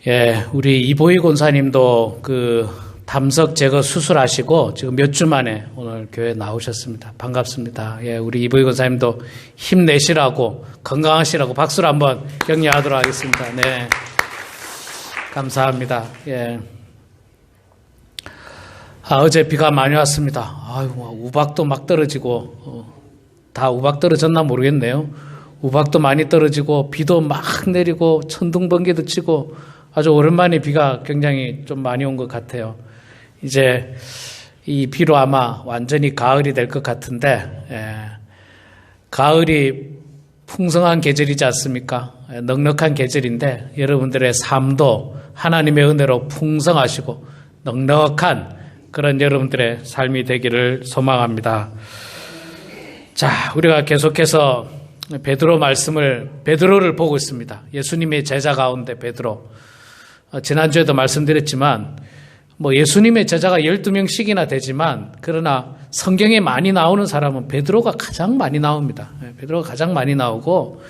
예, 우리 이보희 권사님도 그 담석 제거 수술하시고 지금 몇 주 만에 오늘 교회 나오셨습니다. 반갑습니다. 예, 우리 이보희 권사님도 힘내시라고 건강하시라고 박수를 한번 격려하도록 하겠습니다. 네, 감사합니다. 예. 어제 비가 많이 왔습니다. 아이고, 우박도 막 떨어지고 다 우박 떨어졌나 모르겠네요. 우박도 많이 떨어지고 비도 막 내리고 천둥 번개도 치고 아주 오랜만에 비가 굉장히 좀 많이 온 것 같아요. 이제 이 비로 아마 완전히 가을이 될 것 같은데, 가을이 풍성한 계절이지 않습니까? 넉넉한 계절인데 여러분들의 삶도 하나님의 은혜로 풍성하시고 넉넉한 그런 여러분들의 삶이 되기를 소망합니다. 자, 우리가 계속해서 베드로를 보고 있습니다. 예수님의 제자 가운데 베드로. 지난주에도 말씀드렸지만 예수님의 제자가 12명씩이나 되지만 그러나 성경에 많이 나오는 사람은 베드로가 가장 많이 나옵니다. 베드로가 가장 많이 나오고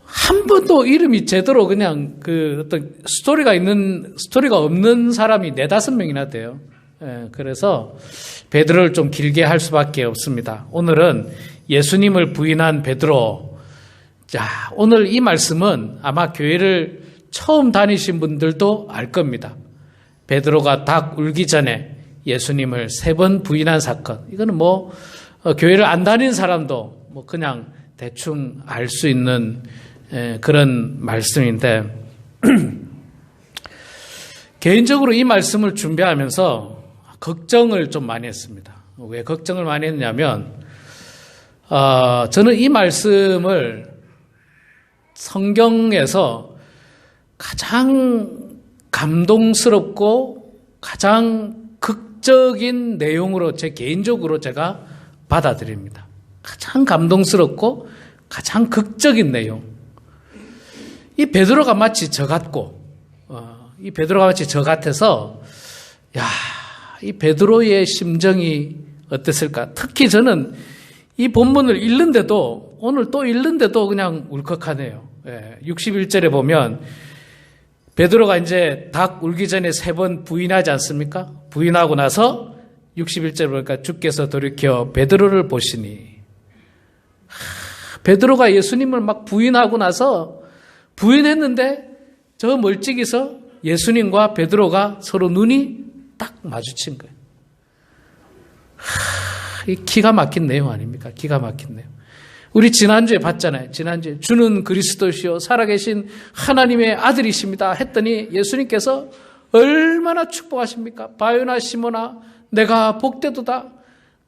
한 번도 이름이 제대로 그냥 어떤 스토리가 없는 사람이 4-5명이나 돼요. 그래서 베드로를 좀 길게 할 수밖에 없습니다. 오늘은 예수님을 부인한 베드로. 자, 오늘 이 말씀은 아마 교회를 처음 다니신 분들도 알 겁니다. 베드로가 닭 울기 전에 예수님을 3번 부인한 사건. 이거는 교회를 안 다니는 사람도 그냥 대충 알 수 있는 그런 말씀인데, 개인적으로 이 말씀을 준비하면서 걱정을 좀 많이 했습니다. 왜 걱정을 많이 했냐면, 저는 이 말씀을 성경에서 가장 감동스럽고 가장 극적인 내용으로 개인적으로 제가 받아들입니다. 가장 감동스럽고 가장 극적인 내용. 이 베드로가 마치 저 같고, 이 베드로가 마치 저 같아서, 이 베드로의 심정이 어땠을까? 특히 저는 이 본문을 읽는데도, 오늘 또 읽는데도 그냥 울컥하네요. 61절에 보면, 베드로가 이제 닭 울기 전에 3번 부인하지 않습니까? 부인하고 나서 61절 보니까 주께서 돌이켜 베드로를 보시니, 베드로가 예수님을 막 부인하고 나서 부인했는데 저 멀찍이서 예수님과 베드로가 서로 눈이 딱 마주친 거예요. 이 기가 막힌 내용 아닙니까? 기가 막힌 내용. 우리 지난주에 봤잖아요. 지난주에 주는 그리스도시요 살아계신 하나님의 아들이십니다 했더니 예수님께서 얼마나 축복하십니까? 바요나 시몬아, 내가 복되도다.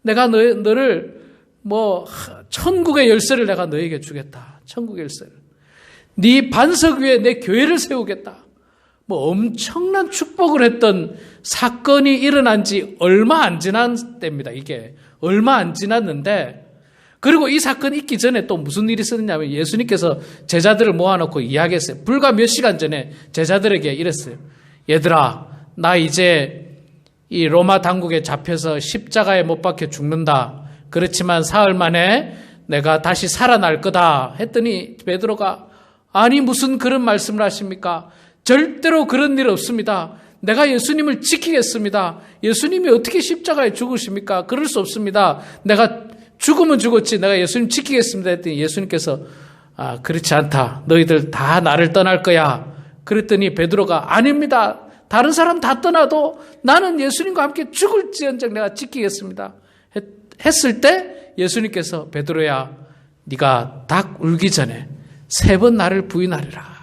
내가 너를 천국의 열쇠를 내가 너에게 주겠다. 천국의 열쇠를. 네 반석 위에 내 교회를 세우겠다. 엄청난 축복을 했던 사건이 일어난 지 얼마 안 지난 때입니다. 이게 얼마 안 지났는데, 그리고 이 사건이 있기 전에 또 무슨 일이 있었냐면 예수님께서 제자들을 모아놓고 이야기했어요. 불과 몇 시간 전에 제자들에게 이랬어요. 얘들아, 나 이제 이 로마 당국에 잡혀서 십자가에 못 박혀 죽는다. 그렇지만 사흘 만에 내가 다시 살아날 거다 했더니 베드로가, 아니 무슨 그런 말씀을 하십니까? 절대로 그런 일 없습니다. 내가 예수님을 지키겠습니다. 예수님이 어떻게 십자가에 죽으십니까? 그럴 수 없습니다. 내가 죽으면 죽었지 내가 예수님 지키겠습니다 했더니 예수님께서 그렇지 않다. 너희들 다 나를 떠날 거야. 그랬더니 베드로가 아닙니다. 다른 사람 다 떠나도 나는 예수님과 함께 죽을지언정 내가 지키겠습니다 했을 때 예수님께서 베드로야, 네가 닭 울기 전에 3번 나를 부인하리라.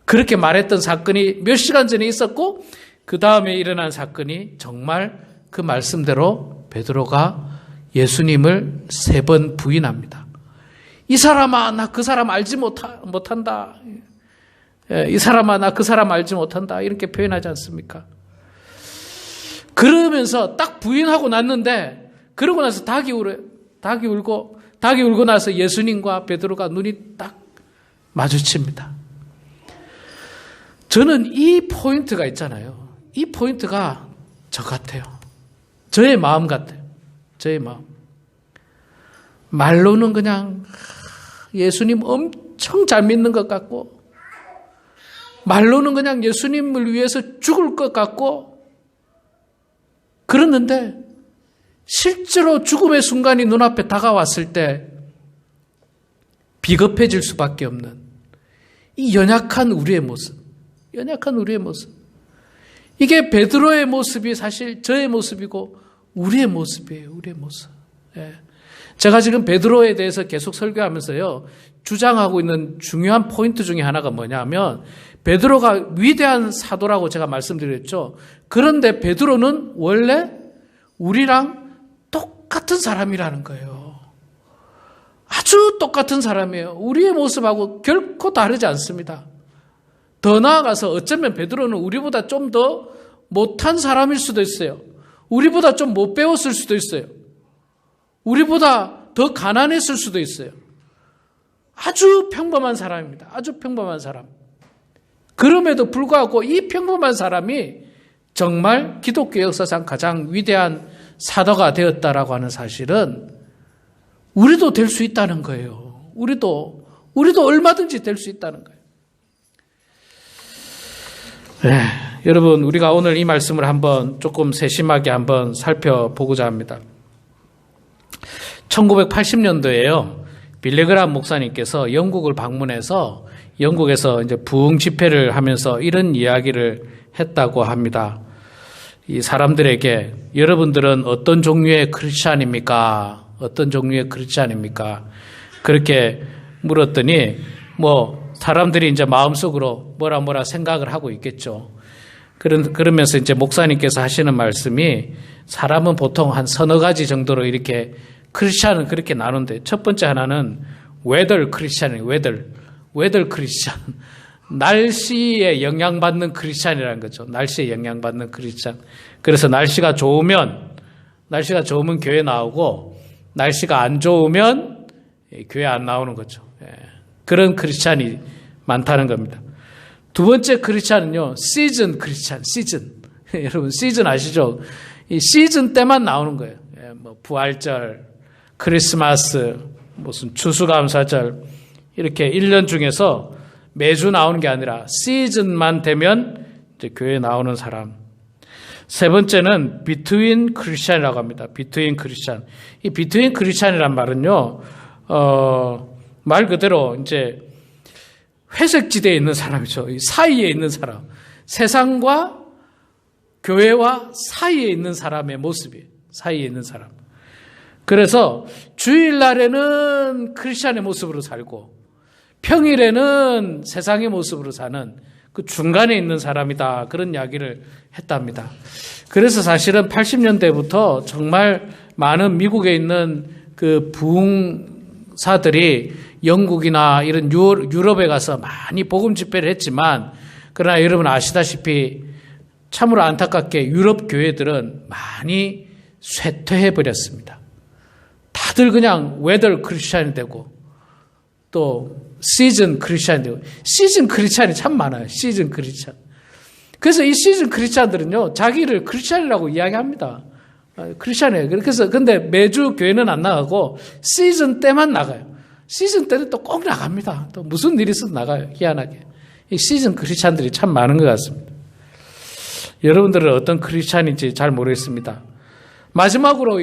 그렇게 말했던 사건이 몇 시간 전에 있었고 그 다음에 일어난 사건이 정말 그 말씀대로 베드로가 예수님을 3번 부인합니다. 이 사람아, 나 그 사람 알지 못한다. 이 사람아, 나 그 사람 알지 못한다. 이렇게 표현하지 않습니까? 그러면서 딱 부인하고 났는데, 그러고 나서 닭이 울고 나서 예수님과 베드로가 눈이 딱 마주칩니다. 저는 이 포인트가 있잖아요. 이 포인트가 저 같아요. 저의 마음 같아요. 저의 마음. 말로는 그냥 예수님 엄청 잘 믿는 것 같고 말로는 그냥 예수님을 위해서 죽을 것 같고 그랬는데 실제로 죽음의 순간이 눈앞에 다가왔을 때 비겁해질 수밖에 없는 이 연약한 우리의 모습, 연약한 우리의 모습. 이게 베드로의 모습이 사실 저의 모습이고 우리의 모습이에요. 우리의 모습. 예. 제가 지금 베드로에 대해서 계속 설교하면서요, 주장하고 있는 중요한 포인트 중에 하나가 뭐냐면 베드로가 위대한 사도라고 제가 말씀드렸죠. 그런데 베드로는 원래 우리랑 똑같은 사람이라는 거예요. 아주 똑같은 사람이에요. 우리의 모습하고 결코 다르지 않습니다. 더 나아가서 어쩌면 베드로는 우리보다 좀 더 못한 사람일 수도 있어요. 우리보다 좀 못 배웠을 수도 있어요. 우리보다 더 가난했을 수도 있어요. 아주 평범한 사람입니다. 아주 평범한 사람. 그럼에도 불구하고 이 평범한 사람이 정말 기독교 역사상 가장 위대한 사도가 되었다라고 하는 사실은 우리도 될 수 있다는 거예요. 우리도 얼마든지 될 수 있다는 거예요. 네, 여러분, 우리가 오늘 이 말씀을 한번 조금 세심하게 한번 살펴보고자 합니다. 1980년도에요. 빌레그람 목사님께서 영국을 방문해서 영국에서 이제 부흥 집회를 하면서 이런 이야기를 했다고 합니다. 이 사람들에게 여러분들은 어떤 종류의 크리스찬입니까? 어떤 종류의 크리스찬입니까? 그렇게 물었더니 사람들이 이제 마음속으로 뭐라 생각을 하고 있겠죠. 그러면서 이제 목사님께서 하시는 말씀이 사람은 보통 한 서너 가지 정도로 이렇게 크리스찬은 그렇게 나누는데 첫 번째 하나는 웨더 크리스찬이에요. 웨더 크리스찬. 날씨에 영향받는 크리스찬이라는 거죠. 날씨에 영향받는 크리스찬. 그래서 날씨가 좋으면 교회 나오고 날씨가 안 좋으면 교회 안 나오는 거죠. 그런 크리스찬이 많다는 겁니다. 두 번째 크리스찬은요, 시즌 크리스찬, 시즌. 여러분, 시즌 아시죠? 이 시즌 때만 나오는 거예요. 부활절, 크리스마스, 무슨 추수감사절, 이렇게 1년 중에서 매주 나오는 게 아니라 시즌만 되면 이제 교회에 나오는 사람. 세 번째는 비트윈 크리스찬이라고 합니다. 비트윈 크리스찬. 이 비트윈 크리스찬이란 말은요, 말 그대로 이제 회색지대에 있는 사람이죠. 이 사이에 있는 사람. 세상과 교회와 사이에 있는 사람의 모습이에요. 사이에 있는 사람. 그래서 주일날에는 크리스찬의 모습으로 살고 평일에는 세상의 모습으로 사는 그 중간에 있는 사람이다. 그런 이야기를 했답니다. 그래서 사실은 80년대부터 정말 많은 미국에 있는 그 부흥사들이 영국이나 이런 유럽에 가서 많이 복음 집회를 했지만 그러나 여러분 아시다시피 참으로 안타깝게 유럽 교회들은 많이 쇠퇴해 버렸습니다. 다들 그냥 웨더 크리스찬이 되고 또 시즌 크리스찬이 되고 시즌 크리스찬이 참 많아요. 시즌 크리스찬. 그래서 이 시즌 크리스찬들은요 자기를 크리스찬이라고 이야기합니다. 크리스찬이에요. 그래서 근데 매주 교회는 안 나가고 시즌 때만 나가요. 시즌 때는 또 꼭 나갑니다. 또 무슨 일이 있어도 나가요. 희한하게. 이 시즌 크리스찬들이 참 많은 것 같습니다. 여러분들은 어떤 크리스찬인지 잘 모르겠습니다. 마지막으로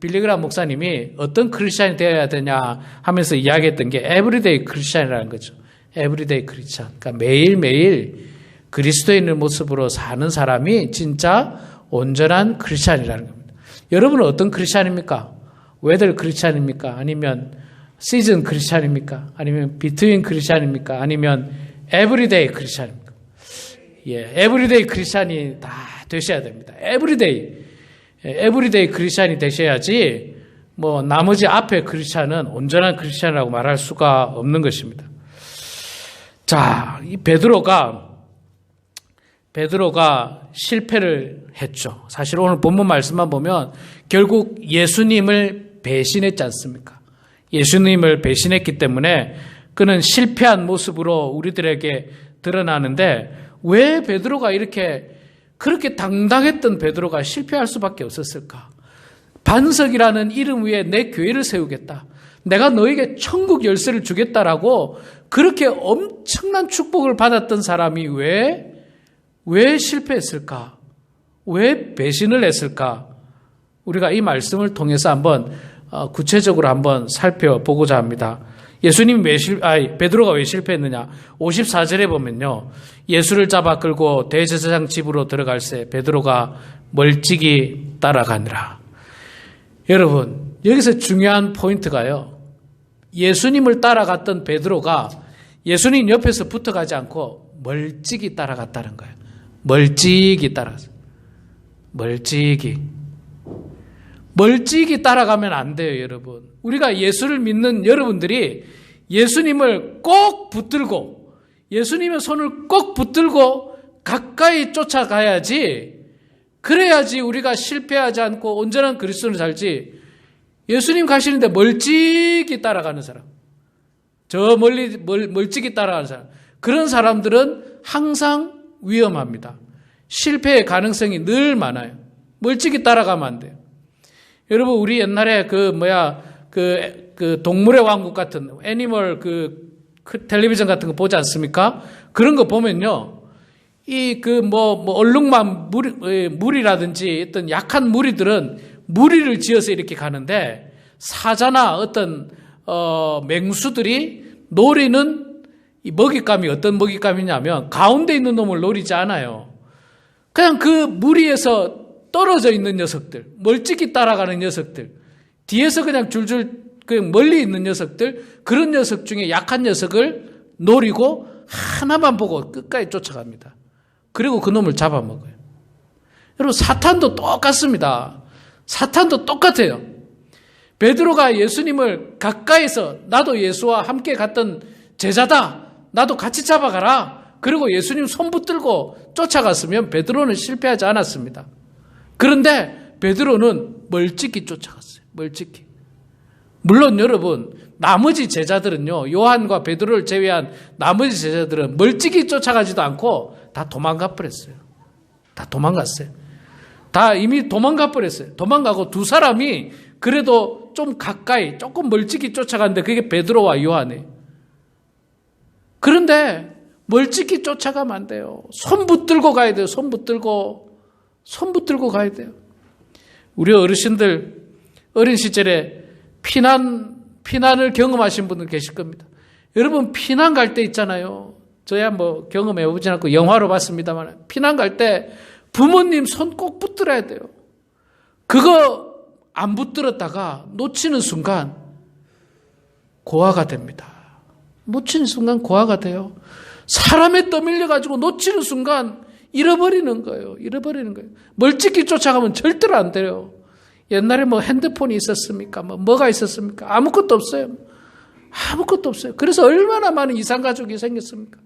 빌리그람 목사님이 어떤 크리스찬이 되어야 되냐 하면서 이야기했던 게 에브리데이 크리스찬이라는 거죠. 에브리데이 크리스찬. 그러니까 매일매일 그리스도인의 모습으로 사는 사람이 진짜 온전한 크리스찬이라는 겁니다. 여러분은 어떤 크리스찬입니까? 웨더 크리스찬입니까? 아니면 시즌 크리스찬입니까? 아니면 비트윈 크리스찬입니까? 아니면 에브리데이 크리스찬입니까? 예, 에브리데이 크리스찬이 다 되셔야 됩니다. 에브리데이 크리스찬이 되셔야지 나머지 앞에 크리스찬은 온전한 크리스찬이라고 말할 수가 없는 것입니다. 자, 이 베드로가 실패를 했죠. 사실 오늘 본문 말씀만 보면 결국 예수님을 배신했지 않습니까? 예수님을 배신했기 때문에 그는 실패한 모습으로 우리들에게 드러나는데 왜 베드로가 그렇게 당당했던 베드로가 실패할 수밖에 없었을까? 반석이라는 이름 위에 내 교회를 세우겠다. 내가 너에게 천국 열쇠를 주겠다라고 그렇게 엄청난 축복을 받았던 사람이 왜 실패했을까? 왜 배신을 했을까? 우리가 이 말씀을 통해서 한번 구체적으로 한번 살펴보고자 합니다. 베드로가 왜 실패했느냐? 54절에 보면요. 예수를 잡아 끌고 대제사장 집으로 들어갈새 베드로가 멀찍이 따라가니라. 여러분, 여기서 중요한 포인트가요. 예수님을 따라갔던 베드로가 예수님 옆에서 붙어가지 않고 멀찍이 따라갔다는 거예요. 멀찍이 따라갔어요. 멀찍이 따라가면 안 돼요, 여러분. 우리가 예수를 믿는 여러분들이 예수님을 꼭 붙들고, 예수님의 손을 꼭 붙들고 가까이 쫓아가야지, 그래야지 우리가 실패하지 않고 온전한 그리스도를 살지. 예수님 가시는데 멀찍이 따라가는 사람, 저 멀찍이 따라가는 사람, 그런 사람들은 항상 위험합니다. 실패의 가능성이 늘 많아요. 멀찍이 따라가면 안 돼요. 여러분, 우리 옛날에 그 동물의 왕국 같은 애니멀 그 텔레비전 같은 거 보지 않습니까? 그런 거 보면요. 얼룩만 무리라든지 어떤 약한 무리들은 무리를 지어서 이렇게 가는데, 사자나 어떤 맹수들이 노리는 이 먹잇감이 어떤 먹잇감이냐면 가운데 있는 놈을 노리지 않아요. 그냥 그 무리에서 떨어져 있는 녀석들, 멀찍이 따라가는 녀석들, 뒤에서 그냥 줄줄 멀리 있는 녀석들, 그런 녀석 중에 약한 녀석을 노리고 하나만 보고 끝까지 쫓아갑니다. 그리고 그 놈을 잡아먹어요. 여러분, 사탄도 똑같습니다. 사탄도 똑같아요. 베드로가 예수님을 가까이서 나도 예수와 함께 갔던 제자다, 나도 같이 잡아가라, 그리고 예수님 손 붙들고 쫓아갔으면 베드로는 실패하지 않았습니다. 그런데 베드로는 멀찍이 쫓아갔어요. 멀찍이. 물론 여러분, 나머지 제자들은요, 요한과 베드로를 제외한 나머지 제자들은 멀찍이 쫓아가지도 않고 다 도망가 버렸어요. 다 도망갔어요. 다 이미 도망가 버렸어요. 도망가고 두 사람이 그래도 좀 가까이, 조금 멀찍이 쫓아갔는데 그게 베드로와 요한이에요. 그런데 멀찍이 쫓아가면 안 돼요. 손 붙들고 가야 돼요. 손 붙들고 가야 돼요. 우리 어르신들 어린 시절에 피난을 경험하신 분들 계실 겁니다. 여러분, 피난 갈 때 있잖아요. 저야 뭐 경험해 보진 않고 영화로 봤습니다만, 피난 갈 때 부모님 손 꼭 붙들어야 돼요. 그거 안 붙들었다가 놓치는 순간 고아가 됩니다. 놓치는 순간 고아가 돼요. 사람에 떠밀려가지고 놓치는 순간 잃어버리는 거예요. 멀찍이 쫓아가면 절대로 안 돼요. 옛날에 뭐 핸드폰이 있었습니까? 뭐가 있었습니까? 아무것도 없어요. 그래서 얼마나 많은 이산가족이 생겼습니까?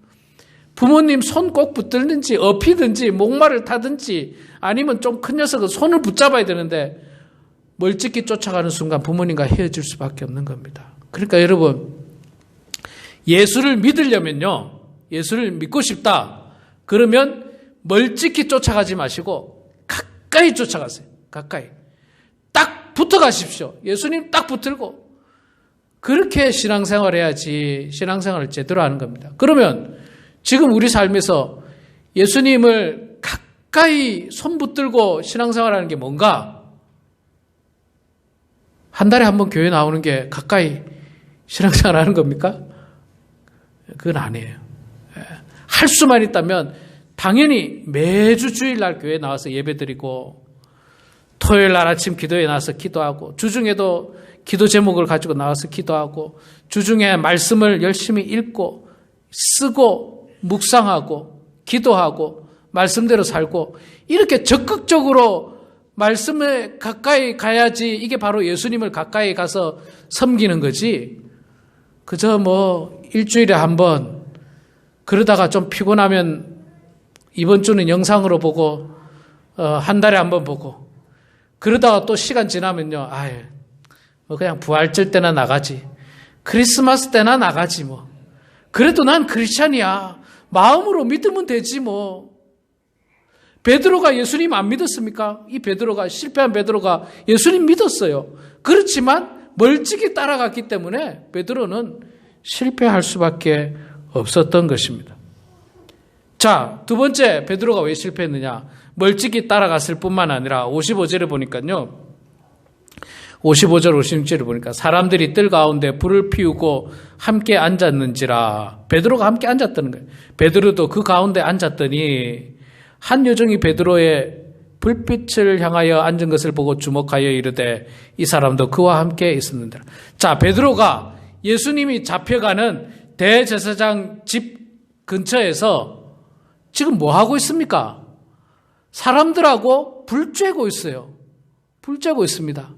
부모님 손 꼭 붙들든지 업히든지 목마를 타든지 아니면 좀 큰 녀석은 손을 붙잡아야 되는데 멀찍이 쫓아가는 순간 부모님과 헤어질 수밖에 없는 겁니다. 그러니까 여러분, 예수를 믿으려면요, 예수를 믿고 싶다 그러면 멀찍이 쫓아가지 마시고 가까이 쫓아가세요. 가까이. 딱 붙어가십시오. 예수님 딱 붙들고. 그렇게 신앙생활 해야지 신앙생활을 제대로 하는 겁니다. 그러면 지금 우리 삶에서 예수님을 가까이 손 붙들고 신앙생활 하는 게 뭔가? 한 달에 한 번 교회 나오는 게 가까이 신앙생활 하는 겁니까? 그건 아니에요. 할 수만 있다면 당연히 매주 주일날 교회에 나와서 예배드리고 토요일 날 아침 기도에 나와서 기도하고 주중에도 기도 제목을 가지고 나와서 기도하고 주중에 말씀을 열심히 읽고 쓰고 묵상하고 기도하고 말씀대로 살고 이렇게 적극적으로 말씀에 가까이 가야지 이게 바로 예수님을 가까이 가서 섬기는 거지. 그저 뭐 일주일에 한 번 그러다가 좀 피곤하면 이번 주는 영상으로 보고 한 달에 한 번 보고 그러다가 또 시간 지나면요. 뭐 그냥 부활절 때나 나가지. 크리스마스 때나 나가지 뭐. 그래도 난 크리스찬이야. 마음으로 믿으면 되지 뭐. 베드로가 예수님 안 믿었습니까? 이 베드로가, 실패한 베드로가 예수님 믿었어요. 그렇지만 멀찍이 따라갔기 때문에 베드로는 실패할 수밖에 없었던 것입니다. 자, 두 번째 베드로가 왜 실패했느냐? 멀찍이 따라갔을 뿐만 아니라 55절에 보니까요. 55절 56절에 보니까 사람들이 뜰 가운데 불을 피우고 함께 앉았는지라. 베드로가 함께 앉았다는 거예요. 베드로도 그 가운데 앉았더니 한 여종이 베드로의 불빛을 향하여 앉은 것을 보고 주목하여 이르되 이 사람도 그와 함께 있었는데. 자, 베드로가 예수님이 잡혀가는 대제사장 집 근처에서 지금 뭐 하고 있습니까? 사람들하고 불 쬐고 있어요. 불 쬐고 있습니다.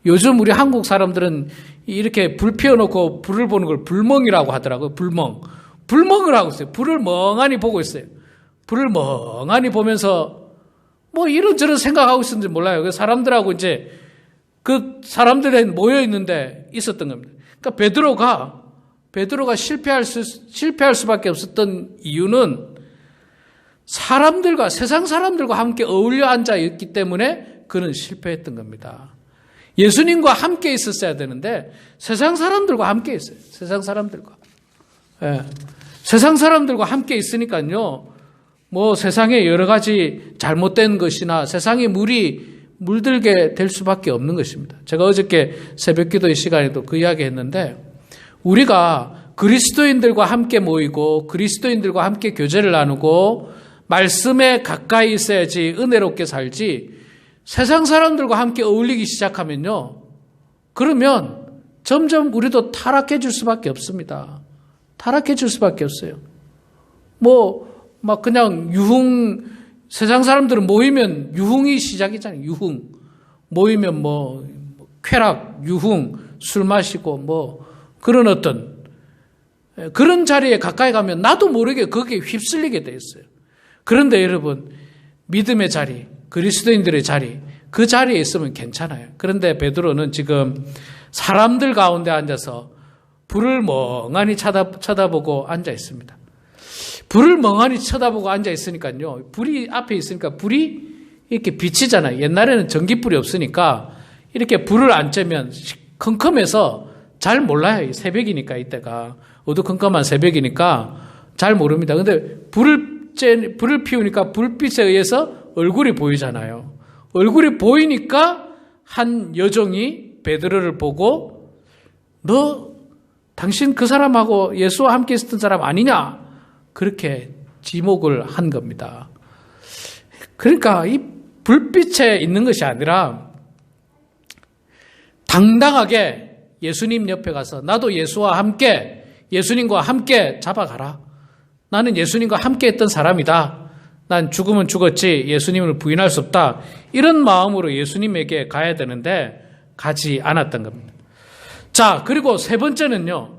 요즘 우리 한국 사람들은 이렇게 불 피워놓고 불을 보는 걸 불멍이라고 하더라고요. 불멍. 불멍을 하고 있어요. 불을 멍하니 보고 있어요. 불을 멍하니 보면서 뭐 이런저런 생각하고 있었는지 몰라요. 그 사람들하고 이제 그 사람들에 모여 있는데 있었던 겁니다. 그러니까 베드로가 실패할 수밖에 없었던 이유는 사람들과, 세상 사람들과 함께 어울려 앉아 있기 때문에 그는 실패했던 겁니다. 예수님과 함께 있었어야 되는데 세상 사람들과 함께 있어요. 세상 사람들과. 예. 세상 사람들과 함께 있으니까요. 뭐 세상에 여러 가지 잘못된 것이나 세상에 물들게 될 수밖에 없는 것입니다. 제가 어저께 새벽기도의 시간에도 그 이야기 했는데 우리가 그리스도인들과 함께 모이고 그리스도인들과 함께 교제를 나누고 말씀에 가까이 있어야지 은혜롭게 살지 세상 사람들과 함께 어울리기 시작하면요. 그러면 점점 우리도 타락해질 수밖에 없습니다. 타락해질 수밖에 없어요. 막 그냥 세상 사람들은 모이면 유흥이 시작이잖아요. 유흥. 모이면 쾌락, 유흥, 술 마시고 그런 그런 자리에 가까이 가면 나도 모르게 거기에 휩쓸리게 돼 있어요. 그런데 여러분, 믿음의 자리, 그리스도인들의 자리, 그 자리에 있으면 괜찮아요. 그런데 베드로는 지금 사람들 가운데 앉아서 불을 멍하니 쳐다보고 앉아 있습니다. 불을 멍하니 쳐다보고 앉아 있으니까요. 불이 앞에 있으니까 불이 이렇게 비치잖아요. 옛날에는 전기불이 없으니까 이렇게 불을 안 쬐면 컴컴해서 잘 몰라요. 새벽이니까 이때가 어두컴컴한 새벽이니까 잘 모릅니다. 근데 불을 피우니까 불빛에 의해서 얼굴이 보이잖아요. 얼굴이 보이니까 한 여종이 베드로를 보고 당신 그 사람하고 예수와 함께 있었던 사람 아니냐? 그렇게 지목을 한 겁니다. 그러니까 이 불빛에 있는 것이 아니라 당당하게 예수님 옆에 가서 나도 예수님과 함께 잡아가라. 나는 예수님과 함께 했던 사람이다. 난 죽으면 죽었지 예수님을 부인할 수 없다. 이런 마음으로 예수님에게 가야 되는데 가지 않았던 겁니다. 자, 그리고 세 번째는요.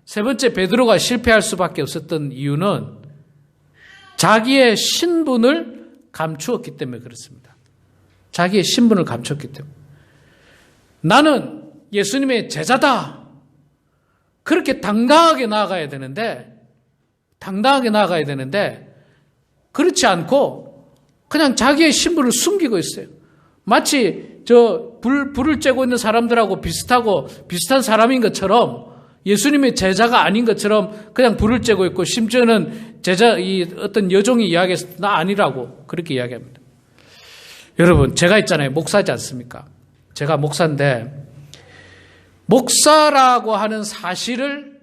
세 번째 베드로가 실패할 수밖에 없었던 이유는 자기의 신분을 감추었기 때문에 그렇습니다. 자기의 신분을 감췄기 때문에. 나는 예수님의 제자다. 그렇게 당당하게 나아가야 되는데 그렇지 않고 그냥 자기의 신분을 숨기고 있어요. 마치 불을 쬐고 있는 사람들하고 비슷한 사람인 것처럼 예수님의 제자가 아닌 것처럼 그냥 불을 쬐고 있고 심지어는 어떤 여종이 이야기해서 나 아니라고 그렇게 이야기합니다. 여러분, 제가 있잖아요. 목사지 않습니까? 제가 목사인데 목사라고 하는 사실을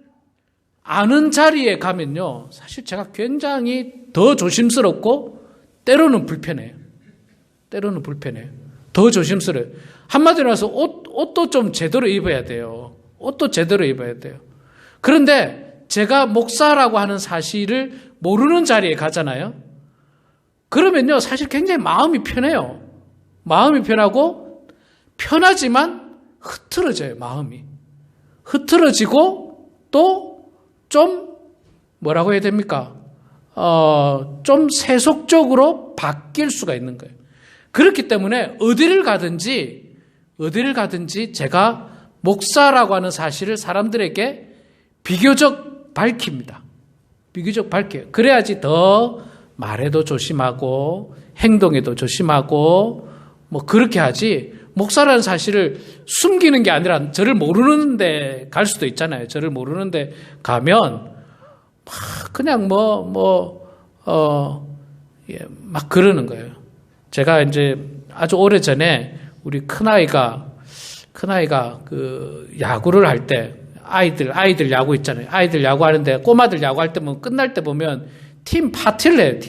아는 자리에 가면요. 사실 제가 굉장히 더 조심스럽고 때로는 불편해요. 더 조심스러워요. 한마디로 해서 옷도 좀 제대로 입어야 돼요. 그런데 제가 목사라고 하는 사실을 모르는 자리에 가잖아요. 그러면요. 사실 굉장히 마음이 편해요. 마음이 편하고 편하지만 흐트러져요. 마음이. 흐트러지고 또 좀 뭐라고 해야 됩니까? 좀 세속적으로 바뀔 수가 있는 거예요. 그렇기 때문에 어디를 가든지 제가 목사라고 하는 사실을 사람들에게 비교적 밝힙니다. 비교적 밝혀요. 그래야지 더 말에도 조심하고 행동에도 조심하고 그렇게 하지 목사라는 사실을 숨기는 게 아니라 저를 모르는데 갈 수도 있잖아요. 저를 모르는데 가면 그냥 막 그러는 거예요. 제가 이제 아주 오래 전에 우리 큰아이가 그 야구를 할 때 아이들 야구 있잖아요. 아이들 야구 하는데 꼬마들 야구 할 때 보면 끝날 때 보면 팀 파티를 해요.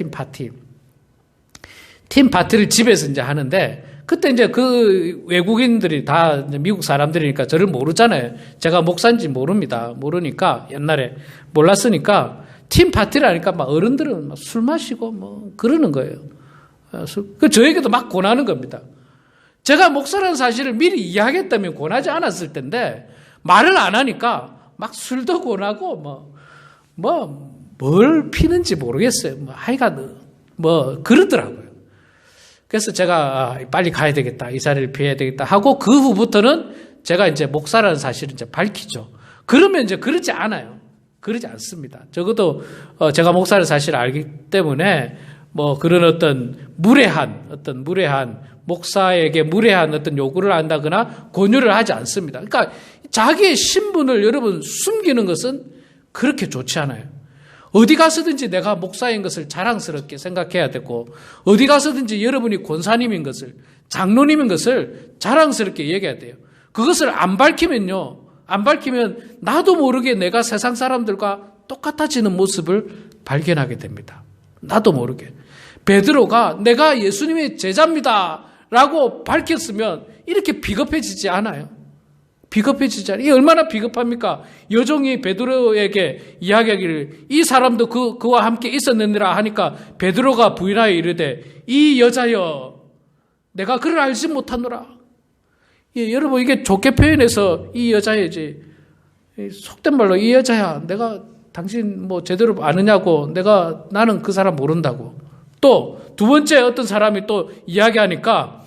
팀 파티를 집에서 이제 하는데 그때 이제 그 외국인들이 다 미국 사람들이니까 저를 모르잖아요. 제가 목사인지 모르니까 옛날에 몰랐으니까 팀 파티를 하니까 막 어른들은 막 술 마시고 뭐 그러는 거예요. 그 저에게도 막 권하는 겁니다. 제가 목사라는 사실을 미리 이야기했다면 권하지 않았을 텐데 말을 안 하니까 막 술도 권하고 뭘 피는지 모르겠어요. 하여간 그러더라고요. 그래서 제가 빨리 가야 되겠다. 이 자리를 피해야 되겠다 하고 그 후부터는 제가 이제 목사라는 사실을 이제 밝히죠. 그러면 이제 그러지 않아요. 그러지 않습니다. 적어도 제가 목사라는 사실을 알기 때문에 그런 어떤 무례한 목사에게 무례한 어떤 요구를 한다거나 권유를 하지 않습니다. 그러니까 자기의 신분을 여러분 숨기는 것은 그렇게 좋지 않아요. 어디 가서든지 내가 목사인 것을 자랑스럽게 생각해야 되고 어디 가서든지 여러분이 권사님인 것을 장로님인 것을 자랑스럽게 얘기해야 돼요. 그것을 안 밝히면 나도 모르게 내가 세상 사람들과 똑같아지는 모습을 발견하게 됩니다. 나도 모르게. 베드로가 내가 예수님의 제자입니다 라고 밝혔으면 이렇게 비겁해지지 않아요. 이게 얼마나 비겁합니까? 여종이 베드로에게 이야기하기를 이 사람도 그와 함께 있었느니라 하니까 베드로가 부인하여 이르되 이 여자여 내가 그를 알지 못하노라. 여러분 이게 좋게 표현해서 이 여자야지 속된 말로 이 여자야 내가 당신 제대로 아느냐고 나는 그 사람 모른다고. 또 두 번째 어떤 사람이 또 이야기하니까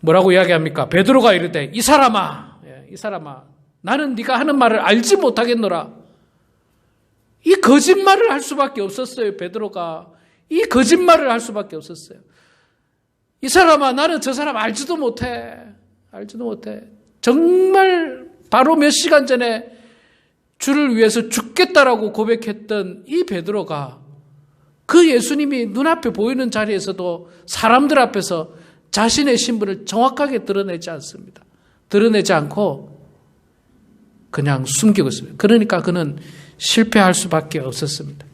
뭐라고 이야기합니까? 베드로가 이르되 이 사람아 나는 네가 하는 말을 알지 못하겠노라. 이 거짓말을 할 수밖에 없었어요. 베드로가 이 거짓말을 할 수밖에 없었어요. 이 사람아 나는 저 사람 알지도 못해. 정말 바로 몇 시간 전에 주를 위해서 죽겠다라고 고백했던 이 베드로가 그 예수님이 눈앞에 보이는 자리에서도 사람들 앞에서 자신의 신분을 정확하게 드러내지 않습니다. 드러내지 않고 그냥 숨기고 있습니다. 그러니까 그는 실패할 수밖에 없었습니다.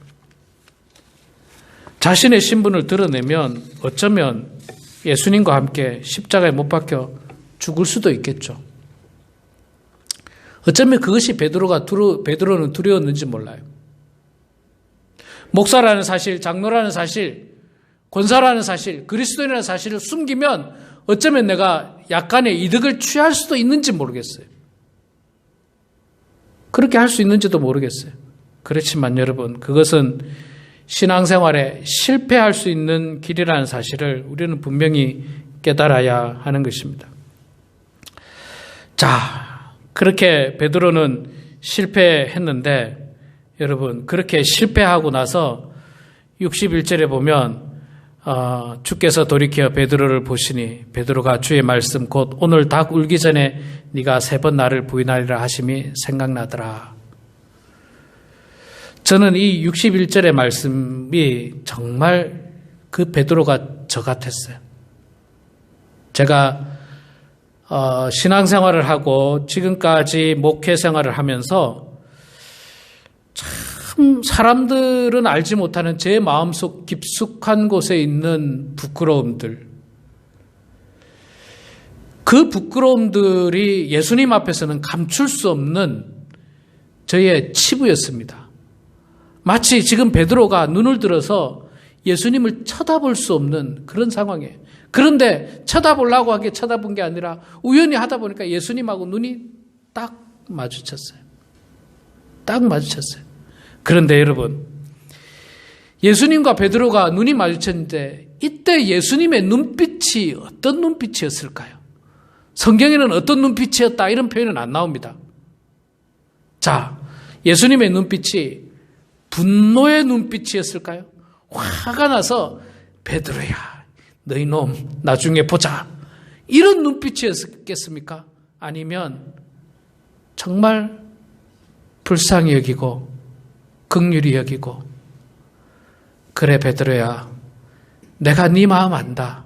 자신의 신분을 드러내면 어쩌면 예수님과 함께 십자가에 못 박혀 죽을 수도 있겠죠. 어쩌면 그것이 베드로는 두려웠는지 몰라요. 목사라는 사실, 장로라는 사실, 권사라는 사실, 그리스도인이라는 사실을 숨기면 어쩌면 내가 약간의 이득을 취할 수도 있는지 모르겠어요. 그렇게 할 수 있는지도 모르겠어요. 그렇지만 여러분, 그것은 신앙생활에 실패할 수 있는 길이라는 사실을 우리는 분명히 깨달아야 하는 것입니다. 자, 그렇게 베드로는 실패했는데 여러분 그렇게 실패하고 나서 61절에 보면 주께서 돌이켜 베드로를 보시니 베드로가 주의 말씀 곧 오늘 닭 울기 전에 네가 3번 나를 부인하리라 하심이 생각나더라. 저는 이 61절의 말씀이 정말 그 베드로가 저 같았어요. 제가 신앙생활을 하고 지금까지 목회 생활을 하면서 참 사람들은 알지 못하는 제 마음속 깊숙한 곳에 있는 부끄러움들, 그 부끄러움들이 예수님 앞에서는 감출 수 없는 저의 치부였습니다. 마치 지금 베드로가 눈을 들어서 예수님을 쳐다볼 수 없는 그런 상황이에요. 그런데 쳐다보려고 하기에 쳐다본 게 아니라 우연히 하다 보니까 예수님하고 눈이 딱 마주쳤어요. 그런데 여러분, 예수님과 베드로가 눈이 마주쳤는데 이때 예수님의 눈빛이 어떤 눈빛이었을까요? 성경에는 어떤 눈빛이었다 이런 표현은 안 나옵니다. 자, 예수님의 눈빛이 분노의 눈빛이었을까요? 화가 나서 베드로야, 너희 놈 나중에 보자. 이런 눈빛이었겠습니까? 아니면 정말 불쌍히 여기고 긍휼히 여기고 그래 베드로야 내가 네 마음 안다.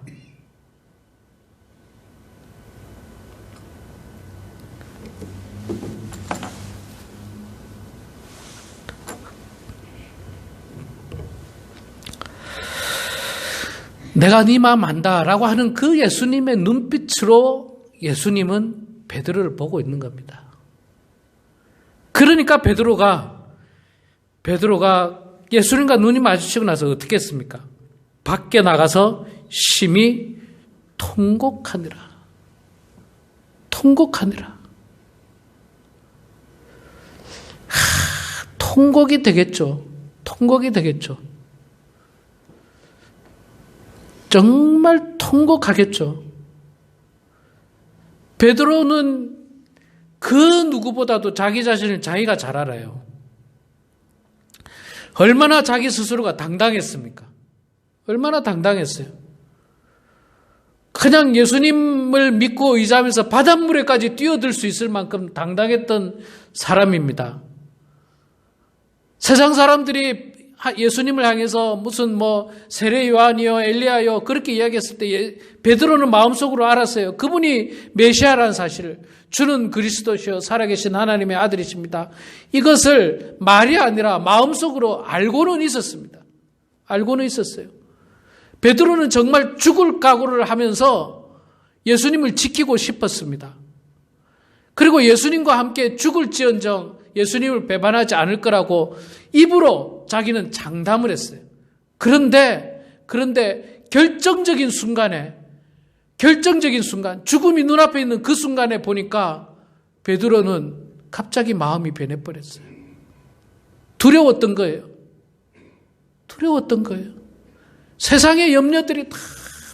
내가 네 마음 안다라고 하는 그 예수님의 눈빛으로 예수님은 베드로를 보고 있는 겁니다. 그러니까 베드로가 예수님과 눈이 마주치고 나서 어떻게 했습니까? 밖에 나가서 심히 통곡하니라. 통곡이 되겠죠. 정말 통곡하겠죠. 베드로는 그 누구보다도 자기 자신을 자기가 잘 알아요. 얼마나 자기 스스로가 당당했습니까? 얼마나 당당했어요. 그냥 예수님을 믿고 의지하면서 바닷물에까지 뛰어들 수 있을 만큼 당당했던 사람입니다. 세상 사람들이 예수님을 향해서 무슨 세례 요한이요 엘리야요 그렇게 이야기했을 때 베드로는 마음속으로 알았어요. 그분이 메시아라는 사실을, 주는 그리스도시요 살아계신 하나님의 아들이십니다. 이것을 말이 아니라 마음속으로 알고는 있었습니다. 알고는 있었어요. 베드로는 정말 죽을 각오를 하면서 예수님을 지키고 싶었습니다. 그리고 예수님과 함께 죽을지언정 예수님을 배반하지 않을 거라고 입으로 자기는 장담을 했어요. 그런데 결정적인 순간, 죽음이 눈앞에 있는 그 순간에 보니까 베드로는 갑자기 마음이 변해버렸어요. 두려웠던 거예요. 세상의 염려들이 다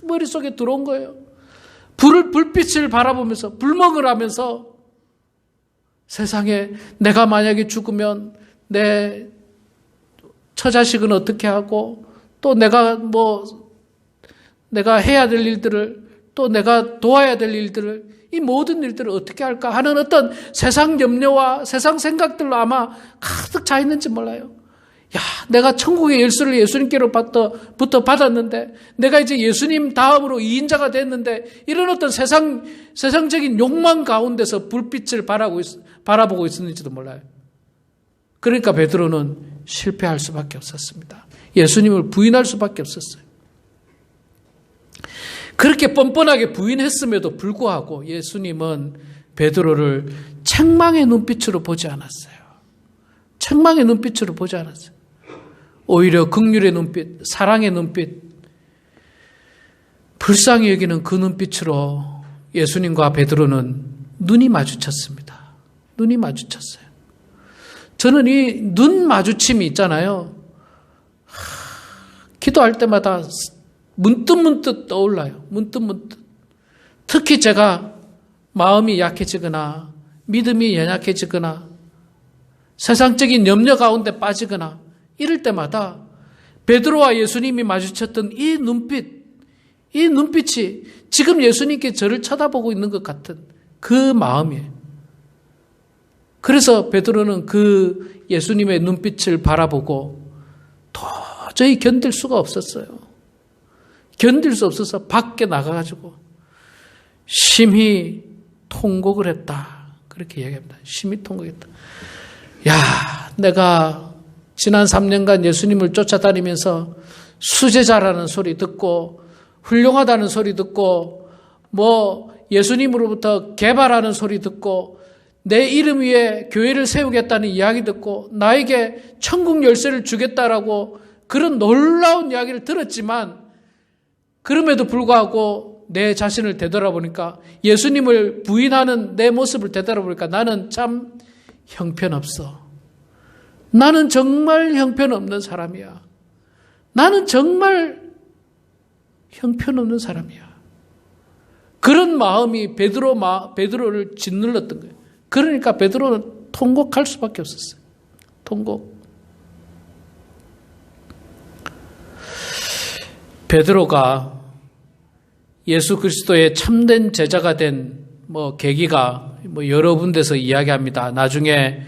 머릿속에 들어온 거예요. 불빛을 바라보면서 불멍을 하면서 세상에 내가 만약에 죽으면 내 처자식은 어떻게 하고 또 내가 해야 될 일들을 또 내가 도와야 될 일들을 이 모든 일들을 어떻게 할까 하는 어떤 세상 염려와 세상 생각들로 아마 가득 차 있는지 몰라요. 야, 내가 천국의 열쇠를 예수님께로부터 받았는데 내가 이제 예수님 다음으로 2인자가 됐는데 이런 어떤 세상적인 욕망 가운데서 불빛을 바라보고 있었는지도 몰라요. 그러니까 베드로는 실패할 수밖에 없었습니다. 예수님을 부인할 수밖에 없었어요. 그렇게 뻔뻔하게 부인했음에도 불구하고 예수님은 베드로를 책망의 눈빛으로 보지 않았어요. 오히려 긍휼의 눈빛, 사랑의 눈빛, 불쌍히 여기는 그 눈빛으로 예수님과 베드로는 눈이 마주쳤습니다. 저는 이 눈 마주침이 있잖아요. 기도할 때마다 문득 떠올라요. 특히 제가 마음이 약해지거나 믿음이 연약해지거나 세상적인 염려 가운데 빠지거나 이럴 때마다 베드로와 예수님이 마주쳤던 이 눈빛이 지금 예수님께 저를 쳐다보고 있는 것 같은 그 마음이에요. 그래서 베드로는 그 예수님의 눈빛을 바라보고 도저히 견딜 수가 없었어요. 견딜 수 없어서 밖에 나가가지고 심히 통곡을 했다. 그렇게 이야기합니다. 심히 통곡했다. 야, 내가 지난 3년간 예수님을 쫓아다니면서 수제자라는 소리 듣고 훌륭하다는 소리 듣고 예수님으로부터 개발하는 소리 듣고 내 이름 위에 교회를 세우겠다는 이야기 듣고 나에게 천국 열쇠를 주겠다라고 그런 놀라운 이야기를 들었지만 그럼에도 불구하고 내 자신을 되돌아보니까 예수님을 부인하는 내 모습을 되돌아보니까 나는 참 형편없어. 나는 정말 형편없는 사람이야. 그런 마음이 베드로를 짓눌렀던 거예요. 그러니까 베드로는 통곡할 수밖에 없었어요. 통곡. 베드로가 예수 그리스도의 참된 제자가 된 계기가 여러 군데서 이야기합니다. 나중에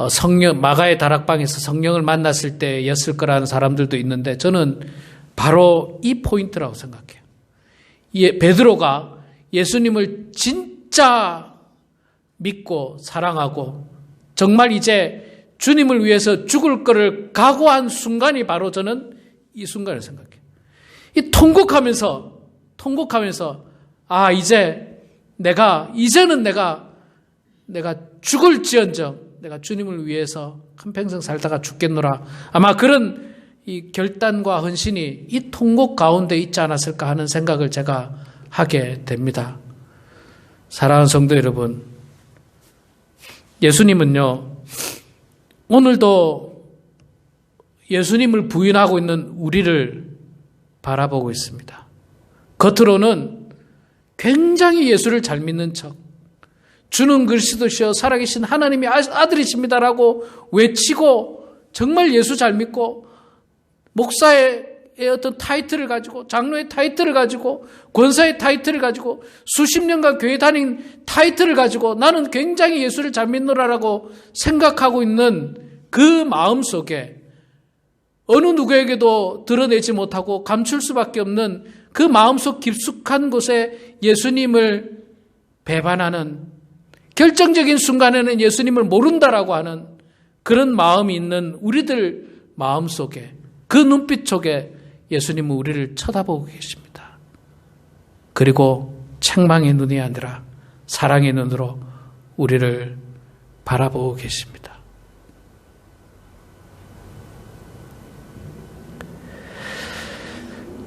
성령, 마가의 다락방에서 성령을 만났을 때였을 거라는 사람들도 있는데 저는 바로 이 포인트라고 생각해요. 베드로가 예수님을 진짜 믿고 사랑하고 정말 이제 주님을 위해서 죽을 거를 각오한 순간이 바로 저는 이 순간을 생각해요. 이 통곡하면서 이제는 내가 죽을지언정 내가 주님을 위해서 한평생 살다가 죽겠노라. 아마 그런 이 결단과 헌신이 이 통곡 가운데 있지 않았을까 하는 생각을 제가 하게 됩니다. 사랑하는 성도 여러분, 예수님은요, 오늘도 예수님을 부인하고 있는 우리를 바라보고 있습니다. 겉으로는 굉장히 예수를 잘 믿는 척, 주는 그리스도시여 살아계신 하나님의 아들이십니다라고 외치고 정말 예수 잘 믿고 목사의 어떤 타이틀을 가지고 장로의 타이틀을 가지고 권사의 타이틀을 가지고 수십 년간 교회 다닌 타이틀을 가지고 나는 굉장히 예수를 잘 믿노라라고 생각하고 있는 그 마음 속에 어느 누구에게도 드러내지 못하고 감출 수밖에 없는 그 마음속 깊숙한 곳에 예수님을 배반하는, 결정적인 순간에는 예수님을 모른다라고 하는 그런 마음이 있는 우리들 마음 속에, 그 눈빛 속에 예수님은 우리를 쳐다보고 계십니다. 그리고 책망의 눈이 아니라 사랑의 눈으로 우리를 바라보고 계십니다.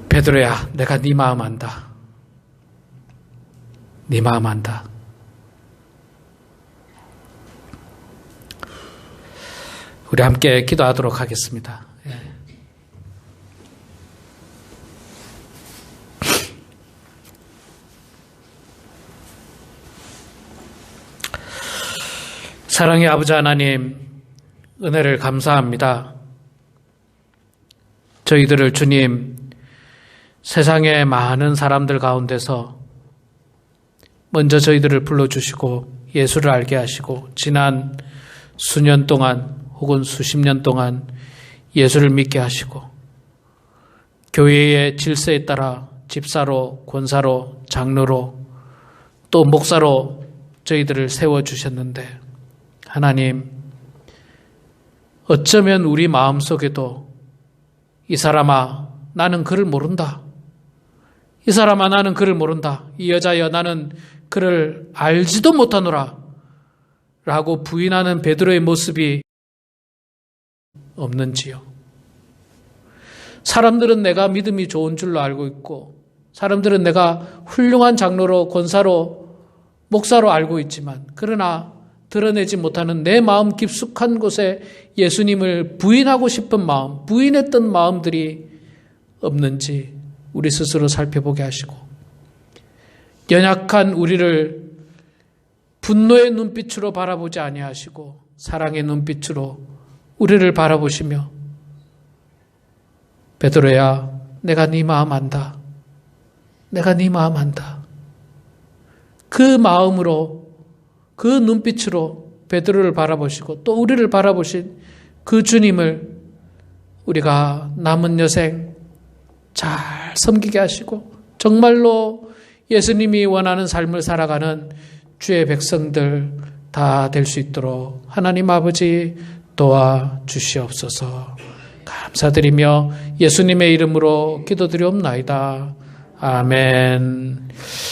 베드로야, 내가 네 마음 안다. 네 마음 안다. 우리 함께 기도하도록 하겠습니다. 사랑의 아버지 하나님, 은혜를 감사합니다. 저희들을 주님, 세상의 많은 사람들 가운데서 먼저 저희들을 불러주시고 예수를 알게 하시고 지난 수년 동안 혹은 수십 년 동안 예수를 믿게 하시고 교회의 질서에 따라 집사로, 권사로, 장로로 또 목사로 저희들을 세워주셨는데 하나님, 어쩌면 우리 마음속에도 이 사람아 나는 그를 모른다. 이 사람아 나는 그를 모른다. 이 여자여 나는 그를 알지도 못하노라 라고 부인하는 베드로의 모습이 없는지요. 사람들은 내가 믿음이 좋은 줄로 알고 있고 사람들은 내가 훌륭한 장로로, 권사로, 목사로 알고 있지만 그러나 드러내지 못하는 내 마음 깊숙한 곳에 예수님을 부인하고 싶은 마음, 부인했던 마음들이 없는지 우리 스스로 살펴보게 하시고 연약한 우리를 분노의 눈빛으로 바라보지 아니하시고 사랑의 눈빛으로 우리를 바라보시며 베드로야, 내가 네 마음 안다. 내가 네 마음 안다. 그 마음으로, 그 눈빛으로 베드로를 바라보시고 또 우리를 바라보신 그 주님을 우리가 남은 여생 잘 섬기게 하시고 정말로 예수님이 원하는 삶을 살아가는 주의 백성들 다 될 수 있도록 하나님 아버지 도와주시옵소서. 감사드리며 예수님의 이름으로 기도드리옵나이다. 아멘.